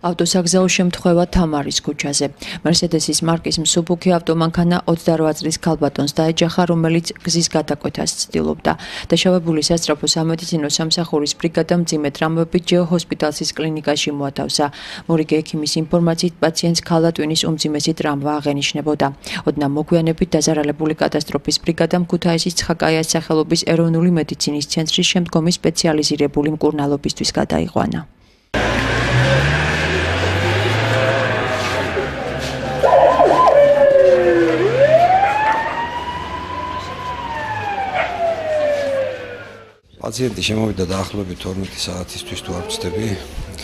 ავტოსაგზაო შემთხვევა თამარის ქუჩაზე. მერსედესის მარკის მსუბუქი ავტომანქანა 28 წლის ქალბატონს დაეჯახა, რომელიც გზის გადაკვეთას ცდილობდა. დაშავებული სასწრაფო სამედიცინო სამსახურის ბრიგადა მძიმე ტრამვებით ჯეო ჰოსპიტალსის კლინიკაში მოათავსა. მორიგე ექიმის ინფორმაციით, პაციენტს ქალატვინის უმძიმესი ტრამვა აღენიშნებოდა. ოდნავ მოგვიანებით დაზარალებული კატასტროფის ბრიგადამ ქუთაისის ცხაკაიას სახელობის ეროვნული მედიცინის ცენტრი შემდგომი სპეციალიზირებული მკურნალობისთვის გადაიყვანა. პაციენტი შემოვიდა დაახლოებით 12 საათისთვის თუ არ ვცდები,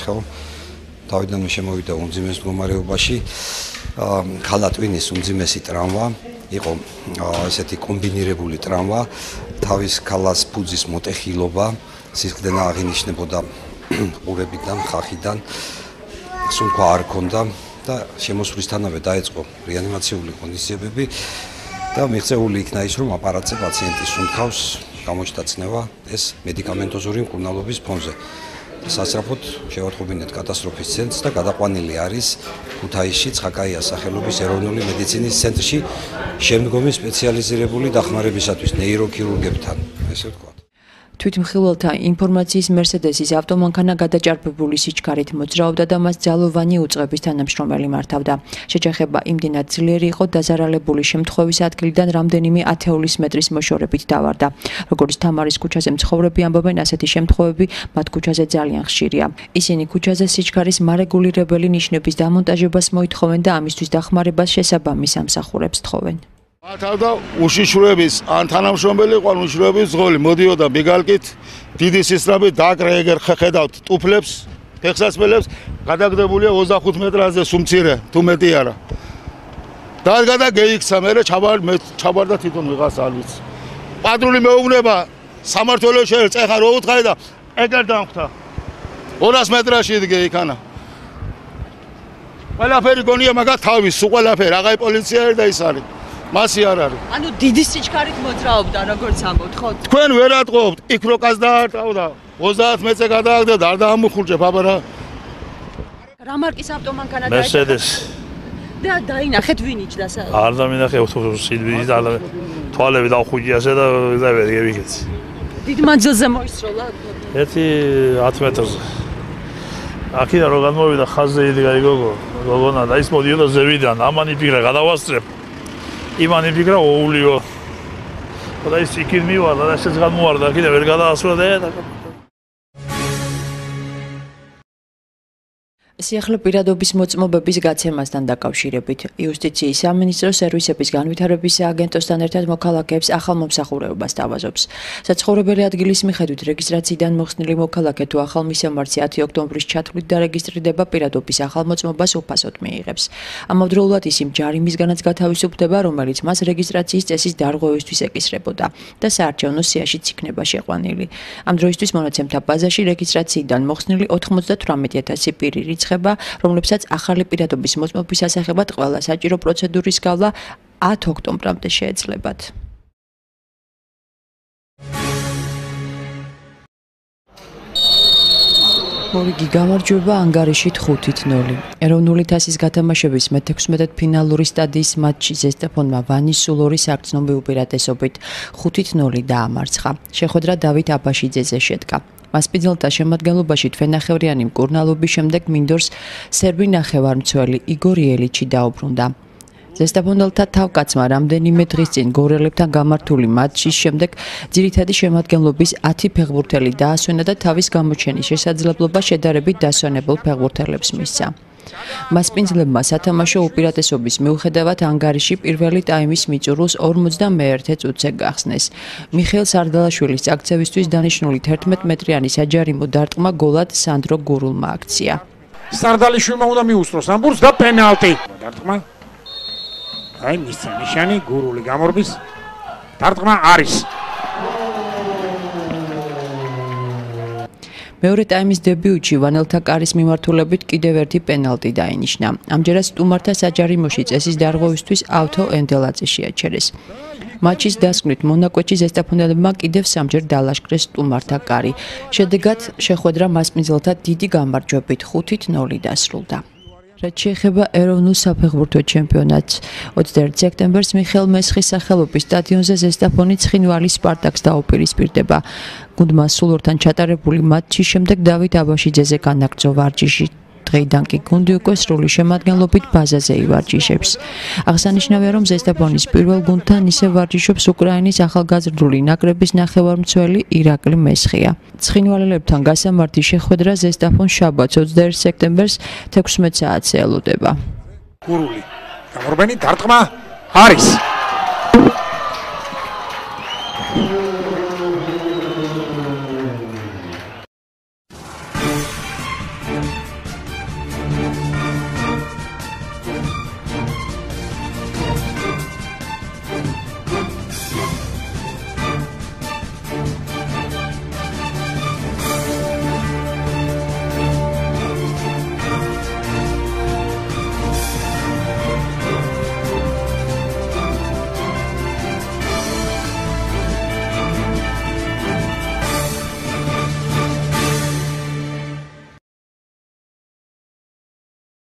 ხო? თავიდანვე შემოვიდა უმძიმეს მდგომარეობაში. ქალატვინის უმძიმესი ტრამვა იყო ესეთი კომბინირებული ტრამვა, თავის ქალას ფუძის მოტეხილობა, სისხლდენა აღინიშნებოდა ყურებიდან, ხახიდან, სუნთქვა არ ჰქონდა და შემოსვლისთანავე დაიწყო რეანიმაციული ღონისძიებები და მიღწეული იქნა ის, რომ აპარატზე პაციენტის სუნთქავს გამოჩნდა ცნევა ეს მედიკამენტოზური მკურნალობის ფონზე. სასწრაფოდ შევატყობინეთ კატასტროფის ცენტრს და გადაყვანილი არის ქუთაისში ცხაკაიას სახელობის ეროვნული მედიცინის ცენტრში შემდგომი სპეციალიზირებული დახმარებისათვის ნეიროქირურგებთან, ესე ვთქვათ. თვითმხილველთა ინფორმაციის მერსედესის ავტომანქანა გადაჭარბებული სიჩქარით მოძრაობდა და მას ძალოვანი უწყების თანამშრომელი მართავდა. შეჯახება იმდენად ძლიერი იყო, დაზარალებული შემთხვევის ადგილიდან რამდენიმე ათეულის მეტრის მოშორებით დავარდა. როგორც თამარის ქუჩაზე მცხოვრები ამბობენ, ასეთი შემთხვევები მათ ქუჩაზე ძალიან ხშირია. ისინი ქუჩაზე სიჩქარის მარეგულირებელი ნიშნების დამონტაჟებას მოითხოვენ და ამისთვის დახმარებას შესაბამის სამსახურებს თხოვენ. მართავდა უშიშროების ან თანამშრომელი ყვალ უშიშროების ზღოლი მოდიოდა ბიგალკით დიდი სისწრაფით დაკრა ეგერ ხედავთ ტუფლებს ფეხსაცმელებს გადაგდებულია 25 მეტრაზე სუმცირე თუ მეტი არა და გეიქცა მე ჩაბარდა თვითონ ვიღას არ ვიცი პატრული მეუბნება სამართველოს შეერწ ეხა რო უთხარი და ეგერ დამხვდა 200 მეტრაში იდგე იქანა ყველაფერი გონია მაგა თავის სულ ყველაფერი აღარ პოლიცია არ და ის არის მასი არ არის. ანუ დიდი სიჩქარით მოძრაობდა, როგორც ამბობთ, ხო? თქვენ ვერ ატყობთ, იქ როკას დაარტყავდა, 30 მეტრზე გადააგდა და არ დაამოხურჭებ, აბა რა. რა მარკის ავტომანქანა დაიჭრა? Mercedes. და დაინახეთ ვინ იჭდა სა? არ დამინახე სიდბიძი და თვალები დავხუჭიასე და ვერ გევიქეცი. დიდ მანძილზე მოისროლა? ერთი 10 მეტრზე. აქედან რო გამოვიდა ხაზზე იდგა გოგონა და ის მოდიოდა ზევიდან, ამან იფიქრა გადავასწრებ. იმან იფიქრა ოულიო. და ის იქით მივარდა და ესეც გამოვარდა, კიდე ვერ გადაასვლა და სიახლე პირადობის მოწმობების გაცემასთან დაკავშირებით იუსტიციის სამინისტრო სერვისების განვითარების სააგენტოსთან ერთად მოქალაქეებს ახალმომსახურეობას სთავაზობს. საცხოვრებელი ადგილის მიხედვით რეგისტრაციიდან მოხსნილი მოქალაქე თუ ახალმისამართი 10 ოქტომბრის ჩათვლით დარეგისტრირდება პირადობის ახალმოწმობას უფასოდ მიიღებს. ამავდროულად ის იმ ჯარიმისგანაც გათავისუფლდება, რომელიც მას რეგისტრაციის წესის დარღვევისთვის ეკისრებოდა და საარჩევნო სიაშიც იქნება შეყვანილი. ამ დროისთვის მონაცემთა ბაზაში რეგისტრაციიდან მოხსნილი 98,000 პირი რომლებსაც ახალი პირადობის მოწმობის ასახებად ყველა საჭირო პროცედურის გავლა 10 ოქტომბრამდე შეეძლებათ. მორიგი გამარჯვება ანგარიშით 5-0. ეროვნული თასის გათამაშების მე-16 ფინალური სტადიის მატჩი ზესტაფონმა ვანისულორის საგრძნობი უპირატესობით 5-0 დაამარცხა. შეხვედრა დავით აბაშიძეზე შედგა. მასპინძელთა შემადგენლობაში თვენახევრიანი მკურნალობის შემდეგ მინდორს სერბი ნახევარმცველი იგორ იელიჩი დაუბრუნდა. ზესტაფონელთა თავკაცმა რამდენიმე დღის წინ გორელებთან გამართული მატჩის შემდეგ ძირითადი შემადგენლობის 10 ფეხბურთელი დაასვენა და თავის გამოჩენის შესაძლებლობა შედარებით დასვენებულ ფეხბურთელებს მისცა. მასპინძლებმა სათამაშო უპირატესობის მიუხედავად ანგარიში პირველი ტაიმის მიწურულს 51 წუთზე გახსნეს. მიხეილ სარდალაშვილის წაქცევისთვის დანიშნული 11 მეტრიანი საჯარიმო დარტყმა გოლად სანდრო გურულმა აქცია. სარდალიშვილმა უნდა მიუსწროს ამბურს და პენალტი. დარტყმა. აი მისცა ნიშანი გურული გამორბის. დარტყმა არის. მეორე ტაიმის დებიუტში ვანელთა კარის მიმართულებით კიდევ ერთი პენალტი დაინიშნა. ამჯერად სტუმართა საჯარიმოში წესის დარღვევისთვის ავთო ენდელაძე შეაჩერეს. მატჩის დასკვნით მონაკვეთში ზესტაფონელებმა კიდევ სამჯერ დალაშქრეს სტუმართა კარი. შედეგად შეხვედრა მასპინძელთა დიდი გამარჯვებით 5-0 დასრულდა. რაც შეეხება ეროვნულ საფეხბურთო ჩემპიონატს 21 სექტემბერს მიხეილ მესხის სახელობის სტადიონზე ზესტაფონი ცხინვალის სპარტაკს დაუპირისპირდება. გუნდმა სულორთან ჩატარებული მატჩის შემდეგ დავით აბაშიძეზე განაგრძო ვარჯიში. დღეიდან კი გუნდი უკვე სრული შემადგენლობით ბაზაზე ივარჯიშებს. აღსანიშნავია, რომ ზესტაფონის პირველ გუნდთან ისე ვარჯიშობს უკრაინის ახალგაზრდული ნაკრების ნახევარმცველი ირაკლი მესხია. ცხინვალელებთან გასამართი შეხვედრა ზესტაფონს შაბათს 21 სექტემბერს 16 საათზე ელოდება. გურული გამორბენი დარტყმა არის.